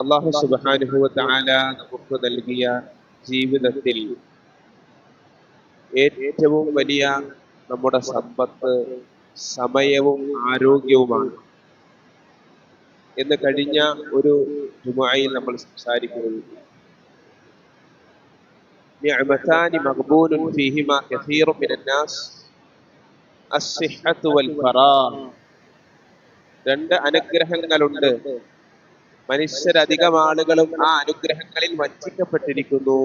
അല്ലാഹു സുബ്ഹാനഹു വ തആല നമുക്ക് നൽകിയ ജീവിതത്തിൽ ഏറ്റവും വലിയ നമ്മുടെ സമ്പത്ത് സമയവും ആരോഗ്യവുമാണ് എന്ന് കഴിഞ്ഞ ഒരു ജുമുഅയിൽ നമ്മൾ സംസാരിക്കുകയുണ്ടായി. നിഅമതാനി മഗ്ബൂനുൻ ഫീഹിമാ കസീറുൻ മിനന്നാസ് അസ്സിഹ്ഹത്തു വൽ ഫറാഹ്. രണ്ട് അനുഗ്രഹങ്ങളുണ്ട്, മനുഷ്യരധികം ആളുകളും ആ അനുഗ്രഹങ്ങളിൽ വഞ്ചിക്കപ്പെട്ടിരിക്കുന്നു.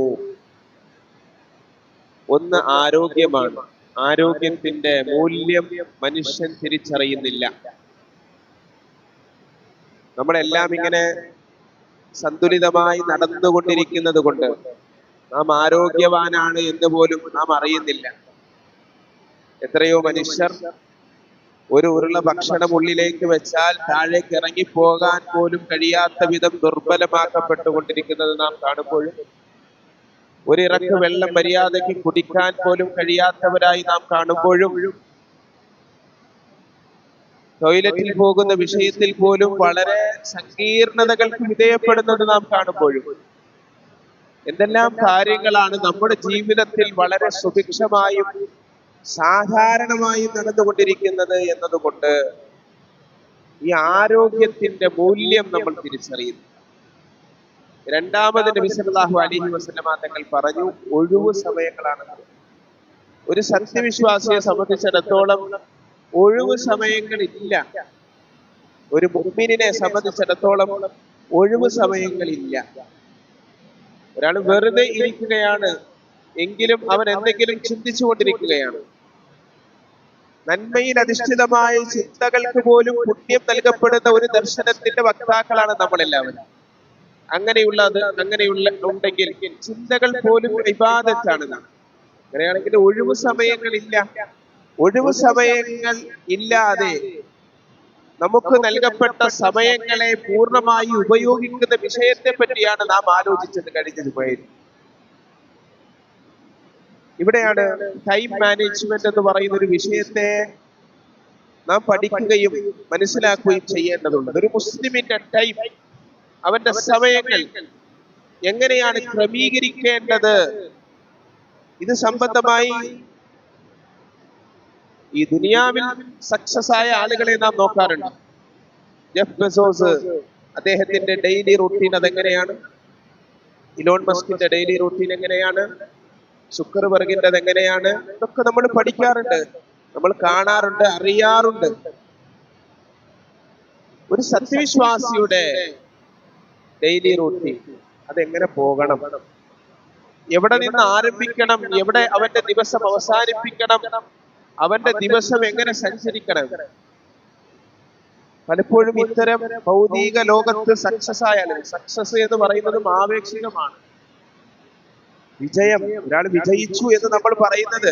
ഒന്ന് ആരോഗ്യമാണ്. ആരോഗ്യത്തിന്റെ മൂല്യം മനുഷ്യൻ തിരിച്ചറിയുന്നില്ല. നമ്മളെല്ലാം ഇങ്ങനെ സന്തുലിതമായി നടന്നുകൊണ്ടിരിക്കുന്നത് കൊണ്ട് നാം ആരോഗ്യവാനാണ് എന്ന് പോലും നാം അറിയുന്നില്ല. എത്രയോ മനുഷ്യർ ഒരു ഉരുള ഭക്ഷണം ഉള്ളിലേക്ക് വെച്ചാൽ താഴേക്ക് ഇറങ്ങിപ്പോകാൻ പോലും കഴിയാത്ത വിധം ദുർബലമാക്കപ്പെട്ടുകൊണ്ടിരിക്കുന്നത് നാം കാണുമ്പോഴും, ഒരിറക്ക് വെള്ളം മര്യാദയ്ക്ക് കുടിക്കാൻ പോലും കഴിയാത്തവരായി നാം കാണുമ്പോഴും, ടോയ്ലറ്റിൽ പോകുന്ന വിഷയത്തിൽ പോലും വളരെ സങ്കീർണതകൾക്ക് വിധേയപ്പെടുന്നത് നാം കാണുമ്പോഴും, എന്തെല്ലാം കാര്യങ്ങളാണ് നമ്മുടെ ജീവിതത്തിൽ വളരെ സുഭിക്ഷമായും സാധാരണമായും നടന്നുകൊണ്ടിരിക്കുന്നത് എന്നതുകൊണ്ട് ഈ ആരോഗ്യത്തിന്റെ മൂല്യം നമ്മൾ തിരിച്ചറിയുന്നു. രണ്ടാമത് നബി സല്ലല്ലാഹു അലൈഹി വസല്ലമ തങ്ങൾ പറഞ്ഞു, ഒഴിവു സമയങ്ങളാണ്. ഒരു സത്യവിശ്വാസിയെ സംബന്ധിച്ചിടത്തോളം ഒഴിവു സമയങ്ങളില്ല. ഒരു മുഅ്മിനിനെ സംബന്ധിച്ചിടത്തോളം ഒഴിവു സമയങ്ങളില്ല. ഒരാൾ വെറുതെ ഇരിക്കുകയാണ് എങ്കിലും അവൻ എന്തെങ്കിലും ചിന്തിച്ചുകൊണ്ടിരിക്കുകയാണ്. നന്മയിൽ അധിഷ്ഠിതമായ ചിന്തകൾക്ക് പോലും പുണ്യം നൽകപ്പെടുന്ന ഒരു ദർശനത്തിന്റെ വക്താക്കളാണ് നമ്മളെല്ലാവരും. അങ്ങനെയുള്ള ഉണ്ടെങ്കിൽ ചിന്തകൾ പോലും ഇബാദത്താണ്. അങ്ങനെയാണെങ്കിൽ ഒഴിവു സമയങ്ങളില്ല. ഒഴിവു സമയങ്ങൾ ഇല്ലാതെ നമുക്ക് നൽകപ്പെട്ട സമയങ്ങളെ പൂർണ്ണമായി ഉപയോഗിക്കുന്ന വിഷയത്തെ പറ്റിയാണ് നാം ആലോചിച്ചത് കഴിഞ്ഞത് പോയത്. ഇവിടെയാണ് ടൈം മാനേജ്മെന്റ് എന്ന് പറയുന്ന ഒരു വിഷയത്തെ നാം പഠിക്കുകയും മനസ്സിലാക്കുകയും ചെയ്യേണ്ടതുണ്ട്. ഒരു മുസ്ലിമിന്റെ ടൈം, അവന്റെ സമയങ്ങൾ എങ്ങനെയാണ് ക്രമീകരിക്കേണ്ടത്, ഇത് സംബന്ധമായി ഈ ദുനിയാവിൽ സക്സസ് ആയ ആളുകളെ നാം നോക്കാറുണ്ട്. ജെഫ് ബെസോസ്, അദ്ദേഹത്തിന്റെ ഡെയിലി റൂട്ടീൻ അതെങ്ങനെയാണ്? ഇലോൺ മസ്കിന്റെ ഡെയിലി റൂട്ടീൻ എങ്ങനെയാണ്? സുക്കർബർഗിന്റെ എങ്ങനെയാണ്? ഇതൊക്കെ നമ്മൾ പഠിക്കാറുണ്ട്, നമ്മൾ കാണാറുണ്ട്, അറിയാറുണ്ട്. ഒരു സത്യവിശ്വാസിയുടെ ഡെയിലി റൂട്ടീൻ അതെങ്ങനെ പോകണം, എവിടെ നിന്ന് ആരംഭിക്കണം, എവിടെ അവന്റെ ദിവസം അവസാനിപ്പിക്കണം, അവന്റെ ദിവസം എങ്ങനെ സഞ്ചരിക്കണം. പലപ്പോഴും ഇത്തരം ഭൗതിക ലോകത്ത് സക്സസ് ആയാലും, സക്സസ് എന്ന് പറയുന്നതും ആവേശികമാണ്. വിജയം, ഒരാൾ വിജയിച്ചു എന്ന് നമ്മൾ പറയുന്നത്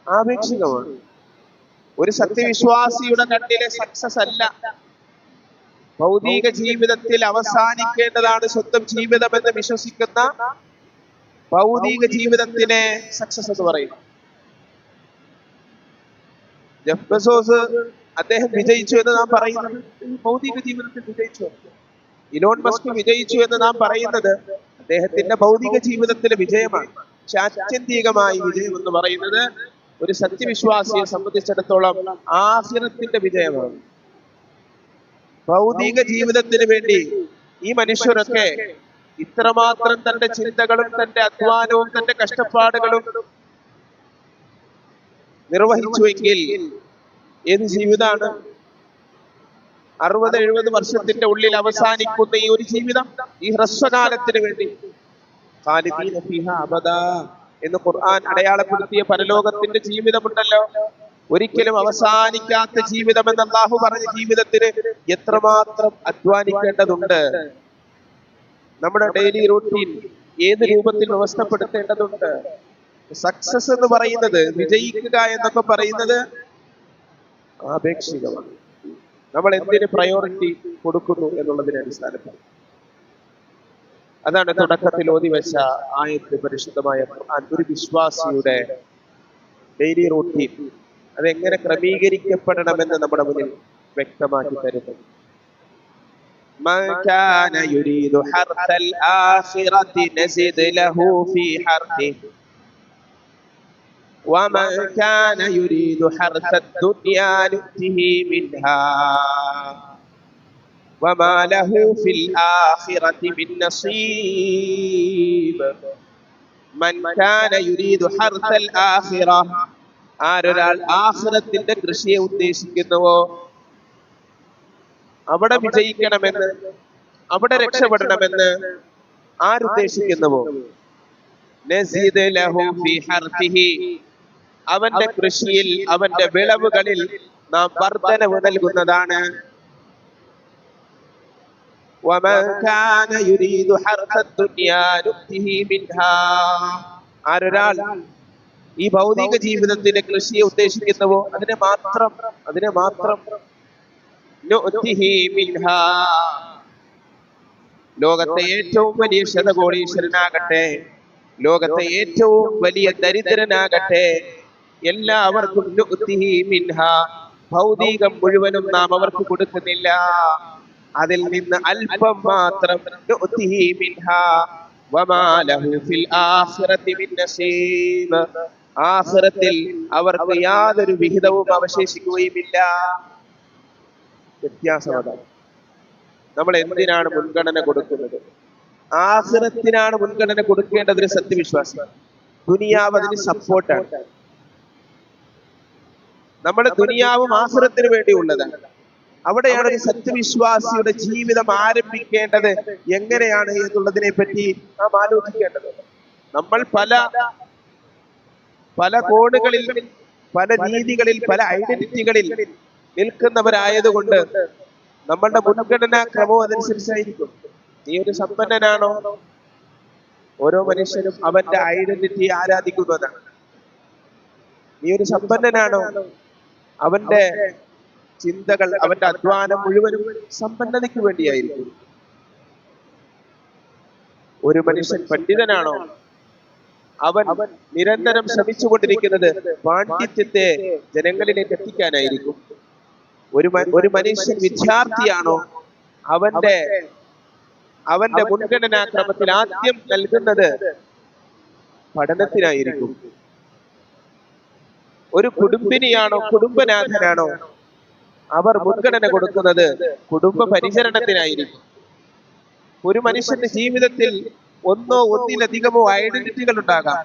ആവേശികമാണ്. ഒരു സത്യവിശ്വാസിയുടെ കണ്ണിലെ സക്സസ് അല്ല. ഭൗതിക ജീവിതത്തിൽ അവസാനിക്കേണ്ടതാണ് സ്വന്തം ജീവിതം എന്ന് വിശ്വസിക്കുന്ന ഭൗതിക ജീവിതത്തിലെ സക്സസ് എന്ന് പറയുന്നത്. ജെഫ് ബെസോസ് അദ്ദേഹം വിജയിച്ചു എന്ന് നാം പറയുന്നത് ഭൗതിക ജീവിതത്തിൽ വിജയിച്ചു. ഇലോൺ മസ്ക് വിജയിച്ചു എന്ന് നാം പറയുന്നത് അദ്ദേഹത്തിന്റെ ഭൗതിക ജീവിതത്തിലെ വിജയമാണ്. പക്ഷെ ആത്യന്തികമായി വിജയം എന്ന് പറയുന്നത് ഒരു സത്യവിശ്വാസിയെ സംബന്ധിച്ചിടത്തോളം ആഖിറത്തിന്റെ വിജയമാണ്. ഭൗതിക ജീവിതത്തിന് വേണ്ടി ഈ മനുഷ്യരൊക്കെ ഇത്രമാത്രം തന്റെ ചിന്തകളും തന്റെ അധ്വാനവും തന്റെ കഷ്ടപ്പാടുകളും നിർവഹിച്ചുവെങ്കിൽ ഏത് ജീവിതമാണ്? 60-70 വർഷത്തിന്റെ ഉള്ളിൽ അവസാനിക്കുന്ന ഈ ഒരു ജീവിതം, ഈ ഹ്രസ്വകാലത്തിന് വേണ്ടി ഖാലിദീന ഫീഹാ അബദാ എന്ന് ഖുർആൻ അടയാളപ്പെടുത്തിയ പരലോകത്തിന്റെ ജീവിതമുണ്ടല്ലോ, ഒരിക്കലും അവസാനിക്കാത്ത ജീവിതം എന്ന് അല്ലാഹു പറഞ്ഞ ജീവിതത്തിന് എത്രമാത്രം അധ്വാനിക്കേണ്ടതുണ്ട്. നമ്മുടെ ഡെയിലി റൂട്ടീൻ ഏത് രൂപത്തിൽ വ്യവസ്ഥപ്പെടുത്തേണ്ടതുണ്ട്. സക്സസ് എന്ന് പറയുന്നത്, വിജയിക്കുക എന്നൊക്കെ പറയുന്നത് ആപേക്ഷികമാണ്. നമ്മൾ എന്തിന് പ്രയോറിറ്റി കൊടുക്കുന്നു എന്നുള്ളതിനെ അടിസ്ഥാനപ്പെടുത്തി. അതാണ് തുടക്കത്തിൽ ഓതി വെച്ച ആയത്ത് പരിശുദ്ധമായ ഖുർആൻ. ഒരു വിശ്വാസിയുടെ ഡെയിലി റൂട്ടീൻ അതെങ്ങനെ ക്രമീകരിക്കപ്പെടണമെന്ന് നമ്മുടെ മുന്നിൽ വ്യക്തമാക്കി തരുന്നു. من كان يريد حرث الآخرة نزد له في حرثه ومن كان يريد حرث الدنيا نؤته منها وما له في الآخرة من نصيب من كان يريد حرث الآخرة ആരൊരാൾ ആഖിറത്തിന്റെ കൃഷിയെ ഉദ്ദേശിക്കുന്നുവോ, അവിടെ വിജയിക്കണമെന്ന്, അവിടെ രക്ഷപ്പെടണമെന്ന് ആരുദ്ദേശിക്കുന്നുവോ, നസീദ് ലഹു ഫീ ഹർത്തിഹി, അവന്റെ കൃഷിയിൽ അവന്റെ വിളവുകളിൽ നാം വർധനവ് നൽകുന്നതാണ്. വമൻ കാന യുരീദു ഹർസ ദുനിയാ നുഅ്തിഹി മിൻഹാ, ആരൊരാൾ ഈ ഭൗതിക ജീവിതത്തിന്റെ കൃഷിയെ ഉദ്ദേശിക്കുന്നുവോ അതിനെ മാത്രം നുഅ്തിഹി മിൻഹാ, ലോകത്തെ ഏറ്റവും വലിയ ശതകോടീശ്വരനാകട്ടെ, ലോകത്തെ ഏറ്റവും വലിയ ദരിദ്രനാകട്ടെ, എല്ലാവർക്കും നുഅ്തിഹി മിൻഹാ, ഭൗതികം മുഴുവനും നാം അവർക്ക് കൊടുക്കുന്നില്ല, അതിൽ നിന്ന് അല്പം മാത്രം നുഅ്തിഹി മിൻഹാ വമാ ലഹു ഫിൽ ആഖിറതി മിൻ നസീബ്, ആഖിറത്തിൽ അവർക്ക് യാതൊരു വിഹിതവും അവശേഷിക്കുകയുമില്ല. വ്യത്യാസം അതാണ്. നമ്മൾ എന്തിനാണ് മുൻഗണന കൊടുക്കുന്നത്? ആഖിറത്തിനാണ് മുൻഗണന കൊടുക്കേണ്ടത് ഒരു സത്യവിശ്വാസി. ദുനിയാവ് അതിന് സപ്പോർട്ടാണ്. നമ്മുടെ ദുനിയാവും ആഖിറത്തിന് വേണ്ടിയുള്ളതാണ്. അവിടെയാണ് ഒരു സത്യവിശ്വാസിയുടെ ജീവിതം ആരംഭിക്കേണ്ടത് എങ്ങനെയാണ് എന്നുള്ളതിനെ പറ്റി നാം ആലോചിക്കേണ്ടത്. നമ്മൾ പല കോണുകളിൽ, പല രീതികളിൽ, പല ഐഡന്റിറ്റികളിൽ നിൽക്കുന്നവരായതുകൊണ്ട് നമ്മളുടെ മുൻഗണനാ ക്രമവും അതനുസരിച്ചായിരിക്കും. നീ ഒരു സമ്പന്നനാണോ? ഓരോ മനുഷ്യനും അവന്റെ ഐഡന്റിറ്റി ആരാധിക്കുന്നതാണ്. നീ ഒരു സമ്പന്നനാണോ? അവന്റെ ചിന്തകൾ, അവന്റെ അധ്വാനം മുഴുവനും സമ്പന്നതയ്ക്ക് വേണ്ടിയായിരിക്കും. ഒരു മനുഷ്യൻ പണ്ഡിതനാണോ? അവൻ നിരന്തരം ശ്രമിച്ചുകൊണ്ടിരിക്കുന്നത് പാണ്ഡിത്യത്തെ ജനങ്ങളിലേക്ക് എത്തിക്കാനായിരിക്കും. ഒരു മനുഷ്യൻ വിദ്യാർത്ഥിയാണോ? അവന്റെ മുൻഗണനാക്രമത്തിൽ ആദ്യം നൽകുന്നത് പഠനത്തിനായിരിക്കും. ഒരു കുടുംബിനിയാണോ, കുടുംബനാഥനാണോ, അവർ മുൻഗണന കൊടുക്കുന്നത് കുടുംബ പരിചരണത്തിനായിരിക്കും. ഒരു മനുഷ്യന്റെ ജീവിതത്തിൽ ഒന്നോ ഒന്നിലധികമോ ഐഡന്റിറ്റികൾ ഉണ്ടാകാം.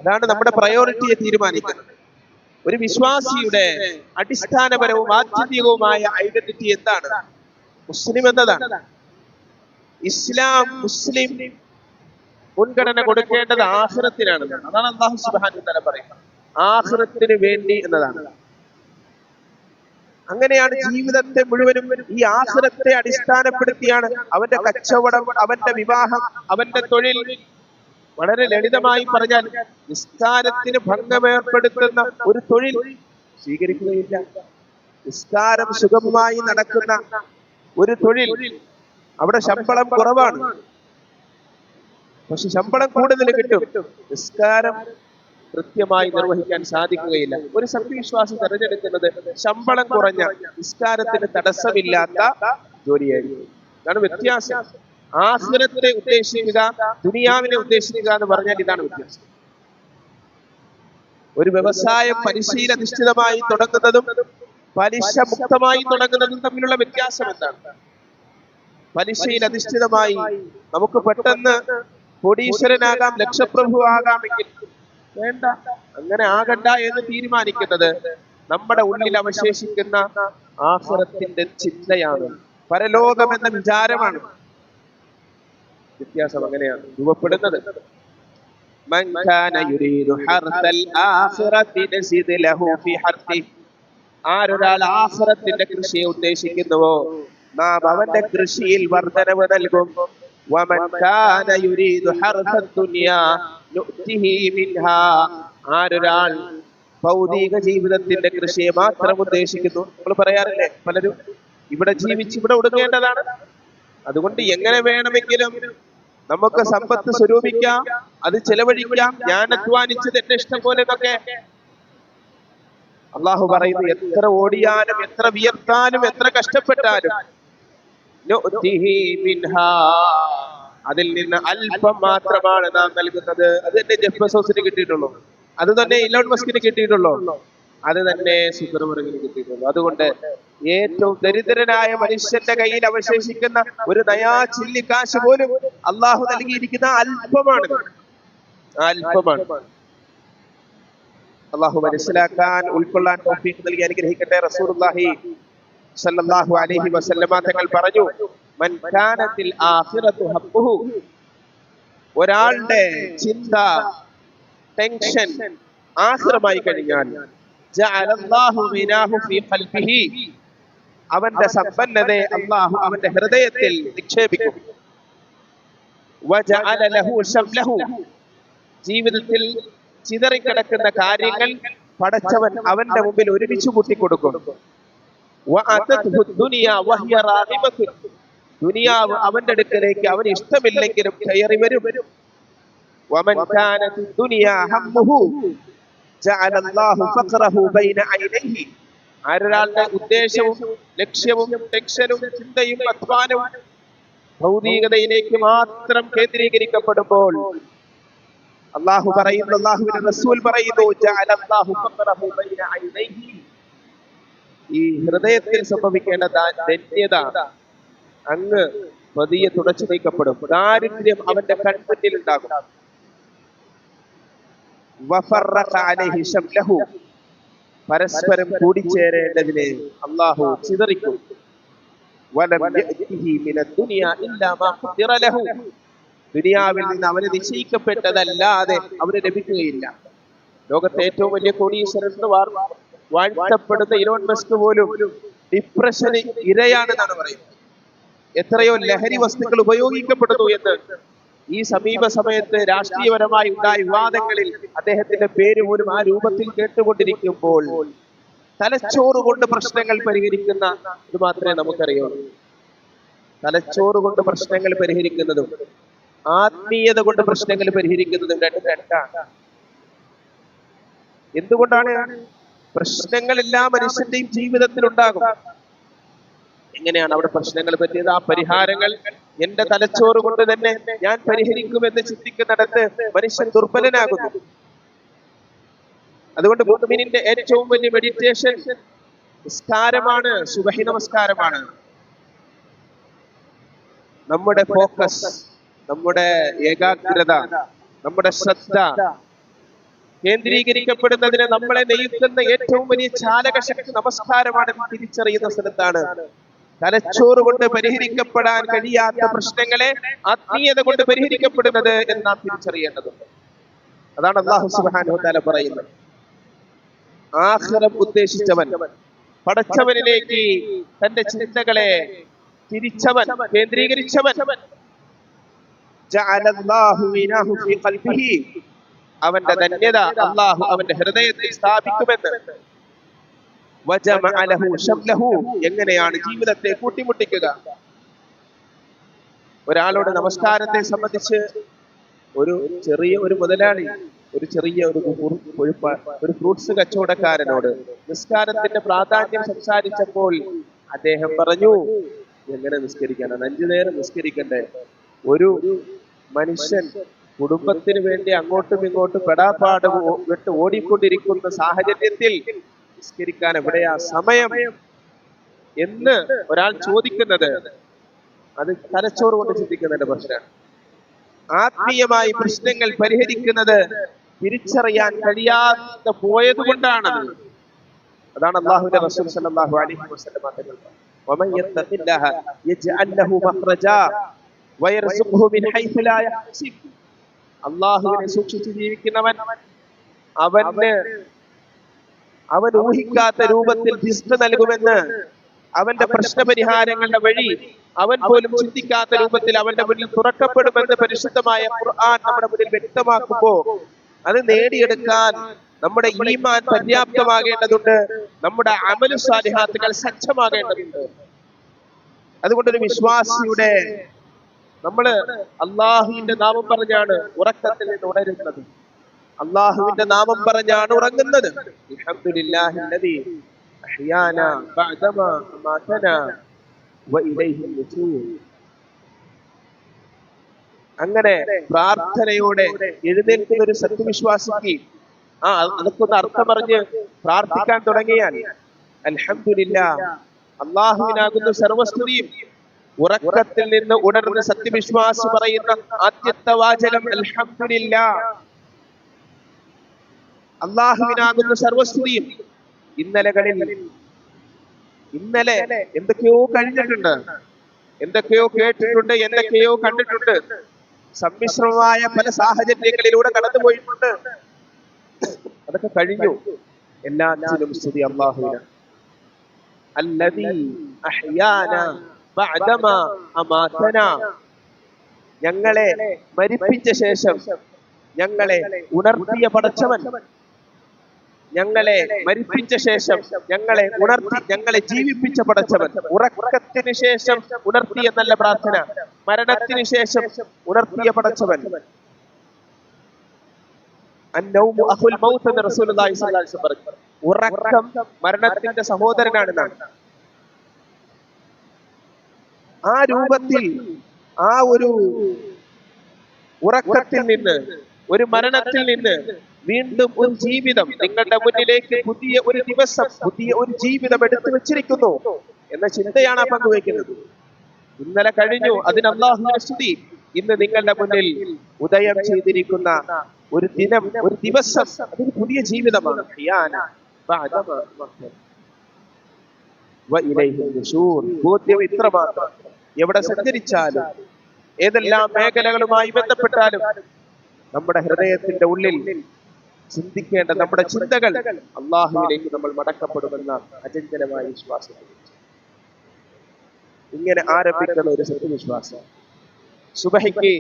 അതാണ് നമ്മുടെ പ്രയോറിറ്റിയെ തീരുമാനിക്കുന്നത്. ഒരു വിശ്വാസിയുടെ അടിസ്ഥാനപരവും ആത്യന്തികവുമായ ഐഡന്റിറ്റി എന്താണ്? മുസ്ലിം എന്നതാണ്. മുസ്ലിം മുൻഗണന കൊടുക്കേണ്ടത് ആഖിറത്തിനാണ്. അതാണ് അല്ലാഹു സുബ്ഹാനഹു വ തആല പറയുന്നത്, ആഖിറത്തിന് വേണ്ടി എന്നതാണ്. അങ്ങനെയാണ് ജീവിതത്തെ മുഴുവനും ഈ ആഖിറത്തെ അടിസ്ഥാനപ്പെടുത്തിയാണ് അവന്റെ കച്ചവടം, അവന്റെ വിവാഹം, അവന്റെ തൊഴിൽ. വളരെ ലളിതമായി പറഞ്ഞാൽ നിസ്കാരത്തിന് ഭംഗമേർപ്പെടുത്തുന്ന ഒരു തൊഴിൽ സ്വീകരിക്കുകയില്ല. നിസ്കാരം സുഗമമായി നടക്കുന്ന ഒരു തൊഴിൽ, അവിടെ ശമ്പളം കുറവാണ്, പക്ഷെ ശമ്പളം കൂടുതൽ കിട്ടും. നിസ്കാരം കൃത്യമായി നിർവഹിക്കാൻ സാധിക്കുകയില്ല. ഒരു സത്യവിശ്വാസി തെരഞ്ഞെടുക്കുന്നത് ശമ്പളം കുറഞ്ഞ, നിസ്കാരത്തിന് തടസ്സമില്ലാത്ത ജോലിയായിരിക്കും. ഇതാണ് വ്യത്യാസം. ആഖിറത്തെ ഉദ്ദേശിക്കുക, ദുനിയാവിനെ ഉദ്ദേശിക്കുക എന്ന് പറഞ്ഞാൽ ഇതാണ് വ്യത്യാസം. ഒരു വ്യവസായം പരിശീലനാധിഷ്ഠിതമായി തുടങ്ങുന്നതും പലിശ മുക്തമായി തുടങ്ങുന്നതും തമ്മിലുള്ള വ്യത്യാസം എന്താണ്? പരിശീലനാധിഷ്ഠിതമായി നമുക്ക് പെട്ടെന്ന് കോടീശ്വരനാകാം, ലക്ഷപ്രഭു ആകാമെങ്കിൽ വേണ്ട, അങ്ങനെ ആകണ്ട എന്ന് തീരുമാനിക്കുന്നത് നമ്മുടെ ഉള്ളിൽ അവശേഷിക്കുന്ന ആഖിറത്തിന്റെ ചിന്തയാണ്, പരലോകം എന്ന വിചാരമാണ്. വ്യത്യാസം അങ്ങനെയാണ് രൂപപ്പെടുന്നത്. മൻ കാന യുരീദു ഹർസൽ ആഖിറതി നസിദ് ലഹു ഫീ ഹർസി, ആരൊരാൾ ആഖിറത്തിന്റെ കൃഷിയെ ഉദ്ദേശിക്കുന്നുവോ നാം അവന്റെ കൃഷിയിൽ വർധനവ് നൽകും. വമൻ കാന യുരീദു ഹർസ ദുനിയാ നുഅ്തിഹി മിൻഹാ, ആരൊരാൾ ഭൗതിക ജീവിതത്തിന്റെ കൃഷിയെ മാത്രം ഉദ്ദേശിക്കുന്നു. നമ്മൾ പറയാറില്ലേ, പലരും ഇവിടെ ജീവിച്ച് ഇവിടെ ഒടുങ്ങേണ്ടതാണ്, അതുകൊണ്ട് എങ്ങനെ വേണമെങ്കിലും നമുക്ക് സമ്പത്ത് സ്വരൂപിക്കാം, അത് ചെലവഴിക്കാം, ഞാൻ അധ്വാനിച്ചത് എന്റെ ഇഷ്ടം പോലെ എന്നൊക്കെ. അള്ളാഹു പറയുന്നു, എത്ര ഓടിയാലും, എത്ര വിയർത്താലും, എത്ര കഷ്ടപ്പെട്ടാലും നുഅ്തിഹി മിൻഹാ, അതിൽ നിന്ന് അല്പം മാത്രമാണ് നാം നൽകുന്നത്. അത് തന്നെ ജെഫ് ബെസോസിന് കിട്ടിയിട്ടുള്ളൂ, അത് തന്നെ ഇലോൺ മസ്കിന് കിട്ടിയിട്ടുള്ളൂ, അത് തന്നെ സുക്കർബർഗിന് കിട്ടിയിട്ടുള്ളൂ. അതുകൊണ്ട് ഏറ്റവും ദരിദ്രനായ മനുഷ്യന്റെ കയ്യിൽ അവശേഷിക്കുന്ന ഒരു നയാ ചില്ലിക്കാശ് പോലും അള്ളാഹു നൽകിയിരിക്കുന്ന അല്പമാണ്, അല്പമാണ്. അള്ളാഹു മനസ്സിലാക്കാൻ ഉൾക്കൊള്ളാൻ തൗഫീഖ് നൽകി അനുഗ്രഹിക്കട്ടെ. റസൂലുള്ളാഹി സ്വല്ലല്ലാഹു അലൈഹി വസല്ലമ തങ്ങൾ പറഞ്ഞു, മൻ കാനത്തിൽ ആഖിറതു ഹബ്ബുഹു, ഒരാളുടെ ചിന്ത, ടെൻഷൻ ആഖിറമായി കഴിഞ്ഞാൽ ജഅലല്ലാഹു ഗിനാഹു ഫീ ഖൽബിഹി, അവന്റെ സമ്പന്നതയെ അല്ലാഹു അവന്റെ ഹൃദയത്തിൽ നിക്ഷേപിക്കും. വജഅല ലഹു ശംലഹു, ജീവിതത്തിൽ ചിതറിക്കിടക്കുന്ന കാര്യങ്ങൾ പടച്ചവൻ അവന്റെ മുമ്പിൽ ഒരുമിച്ച് കൂട്ടിക്കൊടുക്കും. വഅതത്ഹു ദുനിയ വഹിയ റാഗിബത്തു, ദുനിയാവ് അവന്റെ അടുക്കലേക്ക് അവന് ഇഷ്ടമില്ലെങ്കിലും കയറി വരും. വമൻ കാനത് ദുനിയ ഹമ്മുഹു ജഅലല്ലാഹു ഫഖറഹു ബൈന ഐനൈഹി, ആരൊരാളുടെ ഉദ്ദേശവും ലക്ഷ്യവും ടെൻഷനും ചിന്തയും അധ്വാനവും ഭൗതികതയിലേക്ക് മാത്രം കേന്ദ്രീകരിക്കപ്പെടുമ്പോൾ അല്ലാഹു പറയുന്നു, അല്ലാഹുവിന്റെ റസൂൽ പറയുന്നു, ജഅലല്ലാഹു ഫഖറഹു ബൈന ഐനൈഹി, ഈ ഹൃദയത്തിൽ സംഭവിക്കേണ്ട ധന്യത അങ്ങ് പതിയെ തുടച്ചു നീക്കപ്പെടും. ദാരിദ്ര്യം അവന്റെ കൺമുന്നിൽ ഉണ്ടാകും. വഫറഖ അലൈഹി ശംലഹു, പരസ്പരം കൂടിച്ചേരേണ്ടതിനെ അല്ലാഹു ചിതറിക്കും. വലം യഅതിഹി മിനദ് ദുനിയ ഇല്ലാ മാ ഖുദിറ ലഹു, ദുനിയാവിൽ നിന്ന് അവന് നിശ്ചയിക്കപ്പെട്ടതല്ലാതെ അവന് ലഭിക്കുകയില്ല. ലോകത്തെ ഏറ്റവും വലിയ കോടീശ്വരൻ എന്ന് വാഴ്ത്തപ്പെടുന്ന ഇലോൺ മസ്ക് പോലും ഡിപ്രഷന് ഇരയാണെന്നാണ് പറയുന്നത്. എത്രയോ ലഹരി വസ്തുക്കൾ ഉപയോഗിക്കപ്പെടുന്നു എന്ന് ഈ സമീപ സമയത്ത് രാഷ്ട്രീയപരമായി ഉണ്ടായ വിവാദങ്ങളിൽ അദ്ദേഹത്തിന്റെ പേര് പോലും ആ രൂപത്തിൽ കേട്ടുകൊണ്ടിരിക്കുമ്പോൾ തലച്ചോറ് കൊണ്ട് പ്രശ്നങ്ങൾ പരിഹരിക്കുന്ന ഇത് മാത്രമേ നമുക്കറിയുള്ളൂ. തലച്ചോറ് കൊണ്ട് പ്രശ്നങ്ങൾ പരിഹരിക്കുന്നതും ആത്മീയത കൊണ്ട് പ്രശ്നങ്ങൾ പരിഹരിക്കുന്നതും രണ്ടും രണ്ടാണ്. എന്തുകൊണ്ടാണ്? പ്രശ്നങ്ങൾ എല്ലാ മനുഷ്യന്റെയും ജീവിതത്തിൽ ഉണ്ടാകും. എങ്ങനെയാണ് അവിടെ പ്രശ്നങ്ങൾ പറ്റിയത്? ആ പരിഹാരങ്ങൾ എന്റെ തലച്ചോറ് കൊണ്ട് തന്നെ ഞാൻ പരിഹരിക്കുമെന്ന് ചിന്തിക്കുന്നിടത്ത് മനുഷ്യൻ ദുർബലനാകുന്നു. അതുകൊണ്ട് മുഅ്മിനിന്റെ ഏറ്റവും വലിയ മെഡിറ്റേഷൻ നിസ്കാരമാണ്, സുബഹി നമസ്കാരമാണ്. നമ്മുടെ ഫോക്കസ്, നമ്മുടെ ഏകാഗ്രത, നമ്മുടെ ശ്രദ്ധ കേന്ദ്രീകരിക്കപ്പെടുന്നതിന് നമ്മളെ നയിക്കുന്ന ഏറ്റവും വലിയ ചാലകശക്തി നമസ്കാരമാണെന്ന് തിരിച്ചറിയുന്ന സ്ഥലത്താണ് തലച്ചോറ് കൊണ്ട് പരിഹരിക്കപ്പെടാൻ കഴിയാത്ത പ്രശ്നങ്ങളെ ആത്മീയത കൊണ്ട് പരിഹരിക്കപ്പെടുന്നത് എന്ന് നാം തിരിച്ചറിയേണ്ടതുണ്ട്. അതാണ് അല്ലാഹു സുബ്ഹാനഹു വ തആല പറയുന്നത്. ആഖിറം ഉദ്ദേശിച്ചവൻ, പടച്ചവനിലേക്ക് തന്റെ ചിന്തകളെ തിരിച്ചവൻ, കേന്ദ്രീകരിച്ചവൻ, ജഅലല്ലാഹു ഗിനാഹു ഫീ ഖൽബിഹി, അവന്റെ ധന്യത അല്ലാഹു അവന്റെ ഹൃദയത്തിൽ സ്ഥാപിക്കുമെന്ന്. വജമഅ ലഹു ശംലഹു, എങ്ങനെയാണ് ജീവിതത്തെ കൂട്ടിമുട്ടിക്കുക? ഒരാളോട് നമസ്കാരത്തെ സംബന്ധിച്ച് ഒരു മുതലാളി ഒരു ഫ്രൂട്ട്സ് കച്ചവടക്കാരനോട് നിസ്കാരത്തിന്റെ പ്രാധാന്യം സംസാരിച്ചപ്പോൾ അദ്ദേഹം പറഞ്ഞു, എങ്ങനെ നിസ്കരിക്കാനാണ്? 5 നേരം നിസ്കരിക്കണ്ടേ? ഒരു മനുഷ്യൻ കുടുംബത്തിന് വേണ്ടി അങ്ങോട്ടും ഇങ്ങോട്ടും പെടാപ്പാട് വിട്ട് ഓടിക്കൊണ്ടിരിക്കുന്ന സാഹചര്യത്തിൽ നിസ്കരിക്കാൻ എവിടെയാ സമയം എന്ന് ഒരാൾ ചോദിക്കുന്നത് അത് തലച്ചോറ് കൊണ്ട് ചിന്തിക്കുന്നതിന്റെ പ്രശ്നമാണ്. ആത്മീയമായി പ്രശ്നങ്ങൾ പരിഹരിക്കുന്നത് തിരിച്ചറിയാൻ കഴിയാതെ പോയത് കൊണ്ടാണത്. അതാണ് അല്ലാഹുവിന്റെ റസൂൽ സല്ലല്ലാഹു അലൈഹി വസല്ലം പറഞ്ഞത്, വമൻ യത്തഖില്ലാഹ യജ്അൽ ലഹു മഖ്റജാ വയർസുഖു മിൻ ഹൈസു ലാ യഹ്തസിബ്. അല്ലാഹുവിനെ സൂക്ഷിച്ച് ജീവിക്കുന്നവൻ അവൻ ഊഹിക്കാത്ത രൂപത്തിൽ റിസ്ക് നൽകുമെന്ന്, അവന്റെ പ്രശ്നപരിഹാരങ്ങളുടെ വഴി അവൻ പോലും ചിന്തിക്കാത്ത രൂപത്തിൽ അവന്റെ മുന്നിൽ തുറക്കപ്പെടുമെന്ന് പരിശുദ്ധമായ ഖുർആൻ നമ്മുടെ മുന്നിൽ വ്യക്തമാക്കുമ്പോ അത് നേടിയെടുക്കാൻ നമ്മുടെ ഈമാൻ പര്യാപ്തമാകേണ്ടതുണ്ട്, നമ്മുടെ അമലു സാലിഹാത്തുകൾ സജ്ജമാകേണ്ടതുണ്ട്. അതുകൊണ്ടൊരു വിശ്വാസിയുടെ നമ്മള് അള്ളാഹുവിന്റെ നാമം പറഞ്ഞാണ് ഉറക്കത്തിൽ നിന്ന് ഉണരുന്നത്, അള്ളാഹുവിന്റെ നാമം പറഞ്ഞാണ് ഉറങ്ങുന്നത്. അൽഹംദുലില്ലാഹില്ലദീ അഹ്യാനാ ബഅദമാ അമാതനാ വഇലൈഹി നുശൂർ. അങ്ങനെ പ്രാർത്ഥനയോടെ എഴുന്നേൽക്കുന്ന ഒരു സത്യവിശ്വാസിക്ക് അതൊക്കെ ഒന്ന് അർത്ഥമറിഞ്ഞ് പ്രാർത്ഥിക്കാൻ തുടങ്ങിയാൽ അൽഹംദുലില്ലാഹ്, അള്ളാഹുവിനാകുന്ന സർവസ്തുതിയും. ഉറക്കത്തിൽ നിന്ന് ഉണർന്ന് സത്യവിശ്വാസി പറയുന്ന ആദ്യത്തെ വാചകം അൽഹംദുലില്ലാഹ്, അള്ളാഹുവിനാകുന്ന സർവസ്തുതിയും. ഇന്നലെ എന്തൊക്കെയോ കഴിഞ്ഞിട്ടുണ്ട്, എന്തൊക്കെയോ കേട്ടിട്ടുണ്ട്, എന്തൊക്കെയോ കണ്ടിട്ടുണ്ട്, സമ്മിശ്രമായ പല സാഹചര്യങ്ങളിലൂടെ കടന്നുപോയിട്ടുണ്ട്. അതൊക്കെ കഴിഞ്ഞു. എല്ലാത്തിനും സ്തുതി അല്ലാഹുവിനാണ്. അല്ലദീ അഹ്യാനാ ബഅദമാ അമാതനാ, ഞങ്ങളെ മരിപ്പിച്ച ശേഷം ഞങ്ങളെ ഉണർത്തിയ പടച്ചവൻ. ഞങ്ങളെ മരിപ്പിച്ച ശേഷം ഞങ്ങളെ ഉണർത്തി, ഞങ്ങളെ ജീവിപ്പിച്ച പടച്ചവൻ. ഉറക്കത്തിന് ശേഷം ഉണർത്തിയ നല്ല പ്രാർത്ഥന, മരണത്തിന് ശേഷം ഉണർത്തിയ പടച്ചവൻ. അന്നൗമു അഖുൽ മൗത്ത് എന്ന് റസൂലുള്ളാഹി സ്വല്ലല്ലാഹു അലൈഹി വസല്ലം പറഞ്ഞു. ഉറക്കം മരണത്തിന്റെ സഹോദരനാണെന്നാണ്. ആ രൂപത്തിൽ, ആ ഒരു ഉറക്കത്തിൽ നിന്ന്, ഒരു മരണത്തിൽ നിന്ന് വീണ്ടും ഒരു ജീവിതം നിങ്ങളുടെ മുന്നിലേക്ക്, പുതിയ ഒരു ദിവസം, പുതിയ ഒരു ജീവിതം എടുത്തു വെച്ചിരിക്കുന്നു എന്ന ചിന്തയാണ് പങ്കുവയ്ക്കുന്നത്. ഇന്നലെ കഴിഞ്ഞു, അതിന് അല്ലാഹുവിന്റെ സ്തുതി. ഇന്ന് നിങ്ങളുടെ മുന്നിൽ ഉദയം ചെയ്തിരിക്കുന്ന ഒരു ദിനം, ഒരു ദിവസം, അതൊരു പുതിയ ജീവിതമാണ്. ബോധ്യം ഇത്ര മാത്രം. എവിടെ സഞ്ചരിച്ചാലും, ഏതെല്ലാം മേഖലകളുമായി ബന്ധപ്പെട്ടാലും നമ്മുടെ ഹൃദയത്തിന്റെ ഉള്ളിൽ ചിന്തിക്കേണ്ട നമ്മുടെ ചിന്തകൾ അള്ളാഹുവിലേക്ക് നമ്മൾ മടക്കപ്പെടുമെന്ന അചഞ്ചലമായ വിശ്വാസം. ഇങ്ങനെ ആരംഭിക്കുന്ന ഒരു സത്യവിശ്വാസം. സുബഹിക്ക്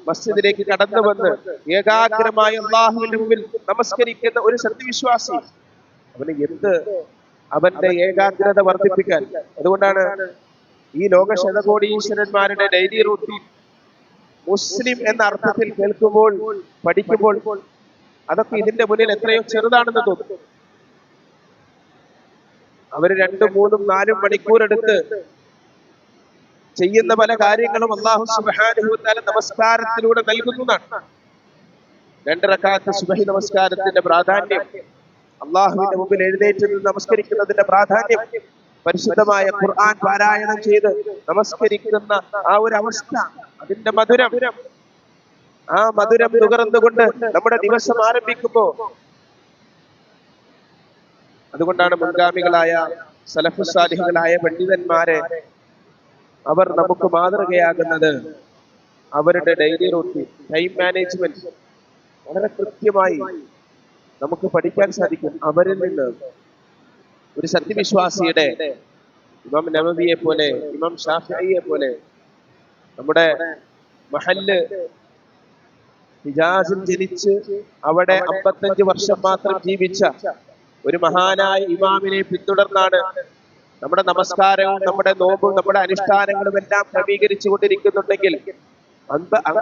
മസ്ജിദിലേക്ക് കടന്നു വന്ന് ഏകാഗ്രമായ അള്ളാഹുവിന്റെ മുമ്പിൽ നമസ്കരിക്കുന്ന ഒരു സത്യവിശ്വാസി, അവന്റെ ഏകാഗ്രത വർദ്ധിപ്പിക്കാൻ. അതുകൊണ്ടാണ് ഈ ലോക ശതകോടീശ്വരന്മാരുടെ ഡെയിലി റൂട്ടീൻ മുസ്ലിം എന്ന അർത്ഥത്തിൽ കേൾക്കുമ്പോൾ, പഠിക്കുമ്പോൾ അതൊക്കെ ഇതിന്റെ മുന്നിൽ എത്രയോ ചെറുതാണെന്ന് തോന്നും. അവര് 2, 3, 4 മണിക്കൂറെടുത്ത് ചെയ്യുന്ന പല കാര്യങ്ങളും അല്ലാഹു സുബ്ഹാനഹു വ തആല നമസ്കാരത്തിലൂടെ നൽകുന്നതാണ്. 2 റക്അത്ത് സുബഹി നമസ്കാരത്തിന്റെ പ്രാധാന്യം, അല്ലാഹുവിന്റെ മുമ്പിൽ എഴുന്നേറ്റ് നിന്ന് നമസ്കരിക്കുന്നതിന്റെ പ്രാധാന്യം, പരിശുദ്ധമായ ഖുർആൻ പാരായണം ചെയ്ത് നമസ്കരിക്കുന്ന ആ ഒരു അവസ്ഥ, അതിന്റെ മധുരം, ആ മധുരം നുകർന്നുകൊണ്ട് നമ്മുടെ ദിവസം ആരംഭിക്കുമ്പോ. അതുകൊണ്ടാണ് മുൻഗാമികളായ സലഫു സാലിഹുകളായ പണ്ഡിതന്മാരെ അവർ നമുക്ക് മാതൃകയാകുന്നത്. അവരുടെ ഡെയിലി റൂട്ടീൻ, ടൈം മാനേജ്മെന്റ് വളരെ കൃത്യമായി നമുക്ക് പഠിക്കാൻ സാധിക്കും അവരിൽ നിന്ന്. ഒരു സത്യവിശ്വാസിയുടെ ഇമാം നവവിയെ പോലെ, ഇമാം ഷാഫിഈയെ പോലെ, നമ്മുടെ മഹല്ല് ഹിജാസിൽ ജനിച്ച് അവിടെ 55 വർഷം മാത്രം ജീവിച്ച ഒരു മഹാനായ ഇമാമിനെ പിന്തുടർന്നാണ് നമ്മുടെ നമസ്കാരവും നമ്മുടെ നോമ്പും നമ്മുടെ അനുഷ്ഠാനങ്ങളും എല്ലാം ക്രമീകരിച്ചു കൊണ്ടിരിക്കുന്നുണ്ടെങ്കിൽ,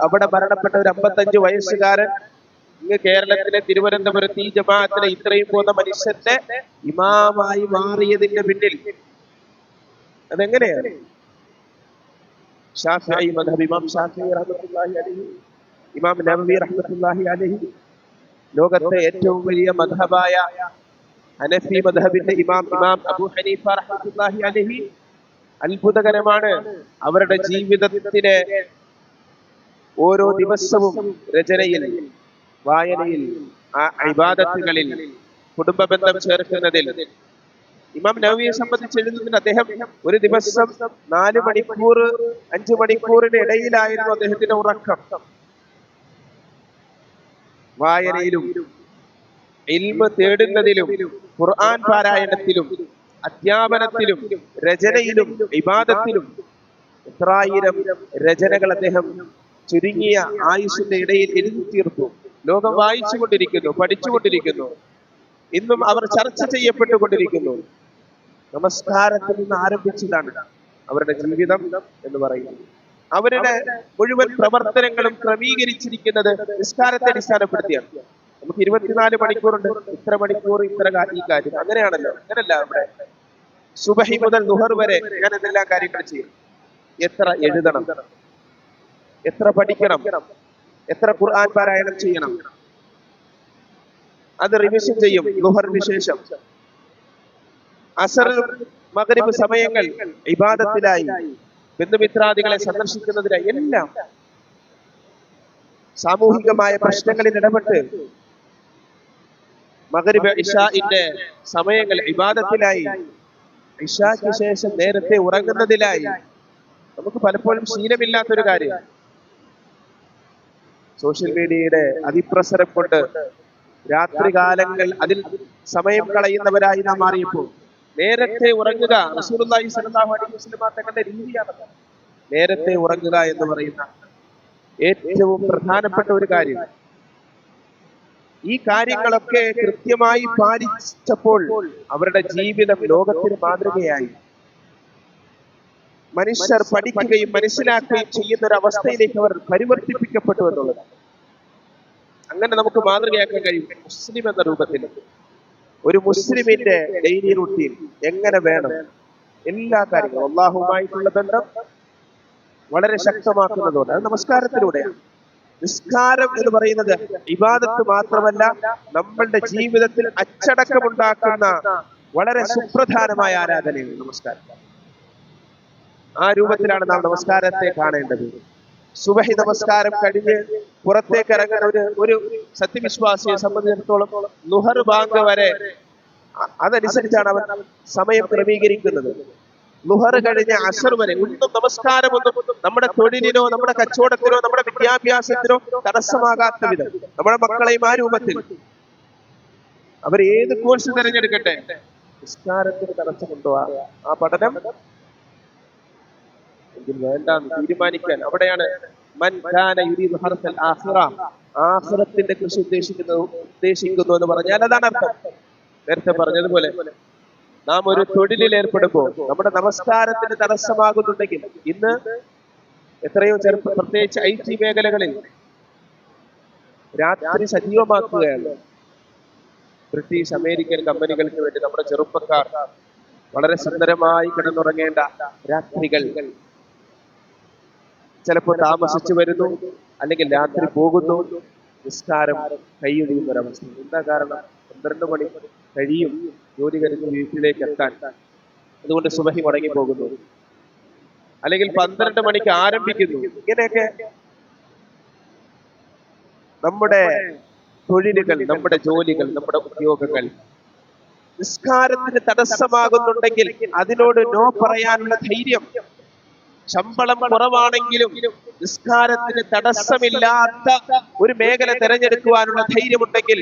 അവിടെ മരണപ്പെട്ട ഒരു 55 വയസ്സുകാരൻ ഇന്ന് കേരളത്തിലെ തിരുവനന്തപുരത്ത് ഈ ജമാഅത്തിലെ ഇത്രയും പോകുന്ന മനുഷ്യന്റെ ഇമാമായി മാറിയതിന്റെ പിന്നിൽ അതെങ്ങനെയാണ്? ഷാഫിഈ മദ്ഹബ്, ഇമാം ഷാഫിഈ റഹ്മത്തുള്ളാഹി അലൈഹി, ഇമാം നവവി റഹ്മത്തുള്ളാഹി അലൈഹി, ലോകത്തെ ഏറ്റവും വലിയ മദ്ഹബായ ഹനഫി മദ്ഹബിന്റെ ഇമാം അബൂ ഹനീഫ റഹ്മത്തുള്ളാഹി അലൈഹി. അത്ഭുതകരമാണ് അവരുടെ ജീവിതത്തിലെ ഓരോ ദിവസവും രചനയിൽ, വായനയിൽ, ഇബാദത്തുകളിൽ, കുടുംബ ബന്ധം ചേർക്കുന്നതിൽ. ഇമാം നവവിയെ സംബന്ധിച്ച് എഴുതുന്നതിന് അദ്ദേഹം ഒരു ദിവസം 4 മണിക്കൂർ 5 മണിക്കൂറിന് ഇടയിലായിരുന്നു അദ്ദേഹത്തിന്റെ ഉറക്കം. വായനയിലും ഇൽമ തേടുന്നതിലും ഖുർആൻ പാരായണത്തിലും അധ്യാപനത്തിലും രചനയിലും ഇബാദത്തിലും എത്രായിരം രചനകൾ അദ്ദേഹം ചുരുങ്ങിയ ആയുസ്സിന്റെ ഇടയിൽ എഴുതി തീർത്തു. ലോകം വായിച്ചുകൊണ്ടിരിക്കുന്നു, പഠിച്ചുകൊണ്ടിരിക്കുന്നു, ഇന്നും അവർ ചർച്ച ചെയ്യപ്പെട്ടുകൊണ്ടിരിക്കുന്നു. നമസ്കാരത്തിൽ നിന്ന് ആരംഭിച്ചതാണ് അവരുടെ ജീവിതം എന്ന് പറയുന്നത്. അവരുടെ മുഴുവൻ പ്രവർത്തനങ്ങളും ക്രമീകരിച്ചിരിക്കുന്നത് നിസ്കാരത്തെ അടിസ്ഥാനപ്പെടുത്തിയാണ്. നമുക്ക് 24 മണിക്കൂറുണ്ട്, ഇത്ര മണിക്കൂർ ഇത്ര ഈ കാര്യം, അങ്ങനെയാണല്ലോ. അങ്ങനല്ല അവിടെ സുബഹി മുതൽ ദുഹർ വരെ ഞാൻ എന്തെല്ലാം കാര്യങ്ങൾ ചെയ്യും? എത്ര എഴുതണം, എത്ര പഠിക്കണം, എത്ര ഖുർആൻ പാരായണം ചെയ്യണം, അത് റിവിഷൻ ചെയ്യും ദുഹറിന് ശേഷം. അസർ മഗ്രിബ് സമയങ്ങൾ ഇബാദത്തിലായി, ബന്ധുമിത്രാദികളെ സന്ദർശിക്കുന്നതിനായി, എല്ലാം സാമൂഹികമായ പ്രശ്നങ്ങളിൽ ഇടപെട്ട് മഗ്രിബ് ഇശാഇന്റെ സമയങ്ങൾ ഇബാദത്തിലായി, ഇശാക്ക് ശേഷം നേരത്തെ ഉറങ്ങുന്നതിലായി. നമുക്ക് പലപ്പോഴും ശീലമില്ലാത്തൊരു കാര്യം, സോഷ്യൽ മീഡിയയുടെ അതിപ്രസരം കൊണ്ട് രാത്രികാലങ്ങൾ അതിൽ സമയം കളയുന്നവരായി നാം മാറിയപ്പോൾ നേരത്തെ ഉറങ്ങുക റസൂലുള്ളാഹി സ്വല്ലല്ലാഹു അലൈഹി വസല്ലം തങ്ങളുടെ രീതിയാണ്. നേരത്തെ ഉറങ്ങുക എന്ന് പറയുന്ന ഏറ്റവും പ്രധാനപ്പെട്ട ഒരു കാര്യം. ഈ കാര്യങ്ങളൊക്കെ കൃത്യമായി പാലിച്ചപ്പോൾ അവരുടെ ജീവിതം ലോകത്തിന് മാതൃകയായി. മനുഷ്യർ പഠിക്കുകയും മനസ്സിലാക്കുകയും ചെയ്യുന്ന ഒരു അവസ്ഥയിലേക്ക് അവർ പരിവർത്തിപ്പിക്കപ്പെട്ടു എന്നുള്ളത്. അങ്ങനെ നമുക്ക് മാതൃകയാക്കാൻ കഴിയും. മുസ്ലിം എന്ന രൂപത്തിൽ ഒരു മുസ്ലിമിന്റെ ഡെയിലി റുട്ടീൻ എങ്ങനെ വേണം, എല്ലാ കാര്യങ്ങളും അല്ലാഹുവുമായിട്ടുള്ള ബന്ധം വളരെ ശക്തമാക്കുന്നതുകൊണ്ട് അത് നമസ്കാരത്തിലൂടെയാണ്. നിസ്കാരം എന്ന് പറയുന്നത് ഇബാദത്ത് മാത്രമല്ല, നമ്മളുടെ ജീവിതത്തിൽ അച്ചടക്കമുണ്ടാക്കുന്ന വളരെ സുപ്രധാനമായ ആരാധനയാണ് നമസ്കാരം. ആ രൂപത്തിലാണ് നാം നമസ്കാരത്തെ കാണേണ്ടത്. സുബഹി നമസ്കാരം കഴിഞ്ഞ് പുറത്തേക്ക് ഇറങ്ങുന്ന ഒരു സത്യവിശ്വാസിയെ സംബന്ധിച്ചിടത്തോളം ലുഹർ ബാങ്ക് വരെ അതനുസരിച്ചാണ് അവൻ സമയം ക്രമീകരിക്കുന്നത്. ലുഹർ കഴിഞ്ഞ് അസർ വരെ ഒന്നും നമസ്കാരമൊന്നും നമ്മുടെ തൊഴിലിനോ നമ്മുടെ കച്ചവടത്തിനോ നമ്മുടെ വിദ്യാഭ്യാസത്തിനോ തടസ്സമാകാത്ത വിധം നമ്മുടെ മക്കളെയും ആ രൂപത്തിൽ അവർ ഏത് കോഴ്സ് തിരഞ്ഞെടുക്കട്ടെ, നിസ്കാരത്തിന് തടസ്സമുണ്ടോ ആ പഠനം എങ്കിൽ വേണ്ടാന്ന് തീരുമാനിക്കാൻ. അവിടെയാണ് മൻ കാന യുരീദു ഹർസൽ ആഖിറ, ആഖിറത്തിന്റെ കൃഷി ഉദ്ദേശിക്കുന്നു എന്ന് പറഞ്ഞാൽ അതാണ് അർത്ഥം. നേരത്തെ പറഞ്ഞതുപോലെ നാം ഒരു തൊഴിലിൽ ഏർപ്പെടുമ്പോൾ നമ്മുടെ നമസ്കാരത്തിന് തടസ്സമാകുന്നുണ്ടെങ്കിൽ, ഇന്ന് എത്രയോ പ്രത്യേകിച്ച് IT മേഖലകളിൽ രാത്രി സജീവമാക്കുകയാണ്. ബ്രിട്ടീഷ് അമേരിക്കൻ കമ്പനികൾക്ക് വേണ്ടി നമ്മുടെ ചെറുപ്പക്കാർ വളരെ സുന്ദരമായി കിടന്നുറങ്ങേണ്ട രാത്രികൾ ചിലപ്പോൾ താമസിച്ചു വരുന്നു, അല്ലെങ്കിൽ രാത്രി പോകുന്നു, നിസ്കാരം കൈയൊഴിയുന്നൊരവസ്ഥ. എന്താ കാരണം? 12 മണി കഴിയും ജോലി കഴിഞ്ഞ് വീട്ടിലേക്ക് എത്താൻ, അതുകൊണ്ട് സുബഹി മുടങ്ങി പോകുന്നു, അല്ലെങ്കിൽ 12 മണിക്ക് ആരംഭിക്കുന്നു. ഇങ്ങനെയൊക്കെ നമ്മുടെ തൊഴിലുകൾ, നമ്മുടെ ജോലികൾ, നമ്മുടെ ഉദ്യോഗങ്ങൾ നിസ്കാരത്തിന് തടസ്സമാകുന്നുണ്ടെങ്കിൽ അതിനോട് നോ പറയാനുള്ള ധൈര്യം, ശമ്പളം കുറവാണെങ്കിലും നിസ്കാരത്തിന് തടസ്സമില്ലാത്ത ഒരു മേഖല തിരഞ്ഞെടുക്കുവാനുള്ള ധൈര്യമുണ്ടെങ്കിൽ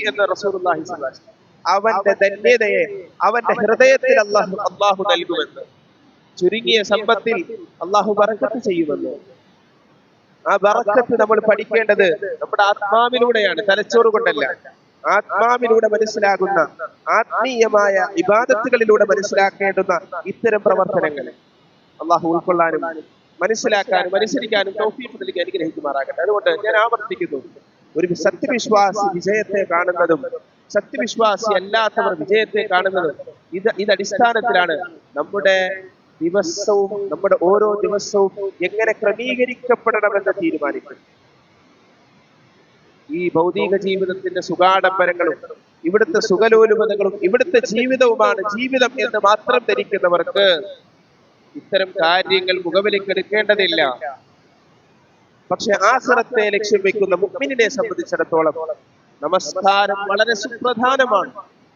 എന്ന് റസൂലുള്ളാഹി സ്വല്ലല്ലാഹു അലൈഹി വസല്ലം, അവന്റെ ധന്യതയെ അവന്റെ ഹൃദയത്തിൽ അല്ലാഹു നൽകുമെന്ന്, ചുരുങ്ങിയ സമ്പത്തിൽ അല്ലാഹു ബറക്കത്ത് ചെയ്യുമെന്ന്. ആ ബറക്കത്ത് നമ്മൾ പഠിക്കേണ്ടത് നമ്മുടെ ആത്മാവിലൂടെയാണ്, തലച്ചോറ് കൊണ്ടല്ല. ആത്മാവിലൂടെ മനസ്സിലാകുന്ന ആത്മീയമായ ഇബാദത്തുകളിലൂടെ മനസ്സിലാക്കേണ്ടുന്ന ഇത്തരം പ്രവർത്തനങ്ങൾ അള്ളാഹു ഉൾക്കൊള്ളാനും മനസ്സിലാക്കാനും അനുസരിക്കാനും തൗഫീഖ് നൽകി അനുഗ്രഹിക്കുമാറാകട്ടെ. അതുകൊണ്ട് ഞാൻ ആവർത്തിക്കുന്നു, ഒരു സത്യവിശ്വാസി വിജയത്തെ കാണുന്നതും സത്യവിശ്വാസി അല്ലാത്തവർ വിജയത്തെ കാണുന്നതും ഇത് അടിസ്ഥാനത്തിലാണ്. നമ്മുടെ ദിവസവും നമ്മുടെ ഓരോ ദിവസവും എങ്ങനെ ക്രമീകരിക്കപ്പെടണമെന്ന് തീരുമാനിക്കും. ഈ ഭൗതിക ജീവിതത്തിന്റെ സുഖാഡംബരങ്ങളും ഇവിടുത്തെ സുഖലോലുപതകളും ഇവിടുത്തെ ജീവിതവുമാണ് ജീവിതം എന്ന് മാത്രം ധരിക്കുന്നവർക്ക് ഇത്തരം കാര്യങ്ങൾ മുഖവിലേക്കെടുക്കേണ്ടതില്ല. പക്ഷെ ആഖിറത്തെ ലക്ഷ്യം വെക്കുന്ന മുഅ്മിനിനെ സംബന്ധിച്ചിടത്തോളം നമസ്കാരം വളരെ സുപ്രധാനമാണ്.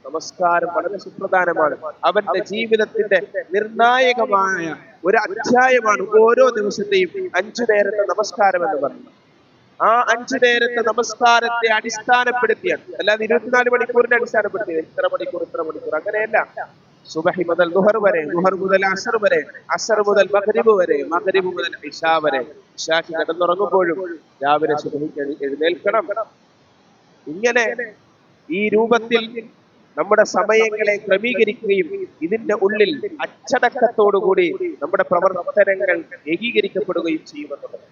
നമസ്കാരം വളരെ സുപ്രധാനമാണ്. അവന്റെ ജീവിതത്തിന്റെ നിർണായകമായ ഒരു അധ്യായമാണ് ഓരോ ദിവസത്തെയും 5 നേരത്തെ നമസ്കാരം എന്ന് പറയുന്നത്. ആ 5 നേരത്തെ നമസ്കാരത്തെ അടിസ്ഥാനപ്പെടുത്തിയാണ്, അല്ലാതെ 24 മണിക്കൂറിന്റെ അടിസ്ഥാനപ്പെടുത്തി ഇത്ര മണിക്കൂർ അങ്ങനെയല്ല. സുബഹി മുതൽ ദുഹർ വരെ, ദുഹർ മുതൽ അസർ വരെ, അസർ മുതൽ മഗ്രിബ് വരെ, മഗ്രിബ് മുതൽ ഇശാ വരെ. ഇശാക്ക് കിടന്നുറങ്ങുമ്പോഴും രാവിലെ സുബഹിക്ക് എഴുന്നേൽക്കണം. ഇങ്ങനെ ഈ രൂപത്തിൽ നമ്മുടെ സമയങ്ങളെ ക്രമീകരിക്കുകയും ഇതിന്റെ ഉള്ളിൽ അച്ചടക്കത്തോടുകൂടി നമ്മുടെ പ്രവർത്തനങ്ങൾ ഏകീകരിക്കപ്പെടുകയും ചെയ്യുമെന്നുള്ളത്.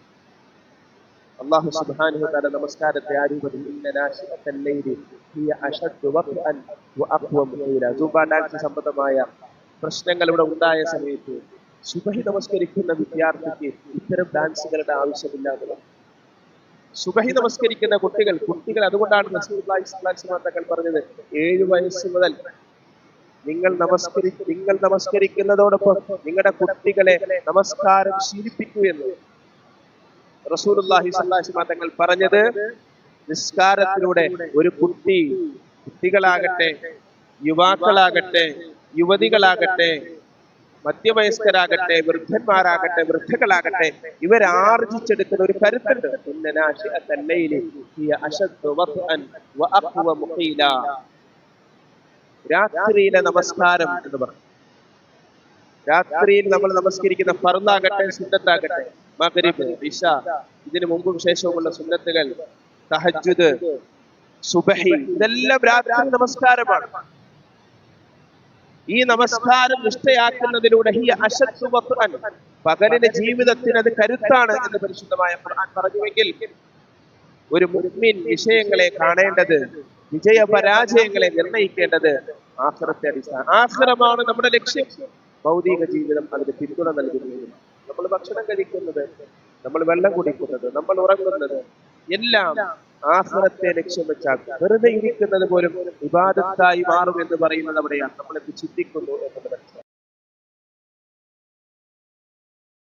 അല്ലാഹു സുബ്ഹാനഹു വ തആല നമസ്കാരത്തെ ആ രൂപത്തിൽ ഇന്ന നാശിഅത്തൽ ലൈലി ഹിയ അശദ്ദു വഖ്അൻ വ അഖ്വമു ഖീല. സൂംബ ഡാൻസ് സംബന്ധമായ പ്രശ്നങ്ങൾ ഇവിടെ ഉണ്ടായ സമയത്ത് സുബഹി നമസ്കരിക്കുന്ന വിദ്യാർത്ഥിക്ക് ഇത്തരം ഡാൻസുകളുടെ ആവശ്യമില്ല എന്നുള്ളത്. സുബഹി നമസ്കരിക്കുന്ന കുട്ടികൾ അതുകൊണ്ടാണ് റസൂലുള്ളാഹി സ്വല്ലല്ലാഹു അലൈഹി വസല്ലം തങ്ങൾ പറഞ്ഞത് 7 വയസ്സ് മുതൽ നിങ്ങൾ നമസ്കരിക്കുന്നതോടൊപ്പം നിങ്ങളുടെ കുട്ടികളെ നമസ്കാരം ശീലിപ്പിക്കൂ എന്ന് റസൂലുള്ളാഹി സ്വല്ലല്ലാഹു അലൈഹി വസല്ലം തങ്ങൾ പറഞ്ഞത്. നിസ്കാരത്തിലൂടെ ഒരു കുട്ടികളാകട്ടെ, യുവാക്കളാകട്ടെ, യുവതികളാകട്ടെ, മധ്യവയസ്കരാകട്ടെ, വൃദ്ധന്മാരാകട്ടെ, വൃദ്ധകളാകട്ടെ, ഇവരാർജിച്ചെടുക്കുന്ന ഒരു കരുത്തുണ്ട്. ഇന്ന നാശിഅത്തൽ ലൈലി ഹിയ അശദ്ദു വഖ്അൻ വ അഖ്വമു ഖീല. രാത്രിയിലെ നമസ്കാരം എന്ന് പറഞ്ഞു. രാത്രിയിൽ നമ്മൾ നമസ്കരിക്കുന്ന ഫർളാകട്ടെ, സുന്നത്താകട്ടെ, മഗ്രിബ്, ഇശ, ഇതിനു മുമ്പും ശേഷവുമുള്ള സുന്നത്തുകൾ, തഹജ്ജുദ്, സുബഹി, ഇതെല്ലാം രാത്രി നമസ്കാരമാണ്. ഈ നമസ്കാരം നിഷ്ഠയാക്കുന്നതിലൂടെ ഹിയ അശദ്ദു വഖ്അൻ, പകലിന്റെ ജീവിതത്തിന് അത് കരുത്താണ് എന്ന് പരിശുദ്ധമായ ഖുർആൻ പറഞ്ഞുവെങ്കിൽ ഒരു മുഅ്മിൻ വിഷയങ്ങളെ കാണേണ്ടത്, വിജയപരാജയങ്ങളെ നിർണയിക്കേണ്ടത് ആഖിറത്തെ അടിസ്ഥാനം. ആഖിറമാണ് നമ്മുടെ ലക്ഷ്യം. ഭൗതിക ജീവിതം അതിന് പിന്തുണ നൽകുന്നത്. നമ്മൾ ഭക്ഷണം കഴിക്കുന്നത്, നമ്മൾ വെള്ളം കുടിക്കുന്നത്, നമ്മൾ ഉറങ്ങുന്നത് എല്ലാം ആഖിറത്തെ ലക്ഷ്യം വെച്ചാൽ വെറുതെ ഇരിക്കുന്നത് പോലും ഇബാദത്തായി മാറും എന്ന് പറയുന്നത് അവിടെയാണ്. നമ്മളെന്ത് ചിന്തിക്കുന്നു എന്നത്.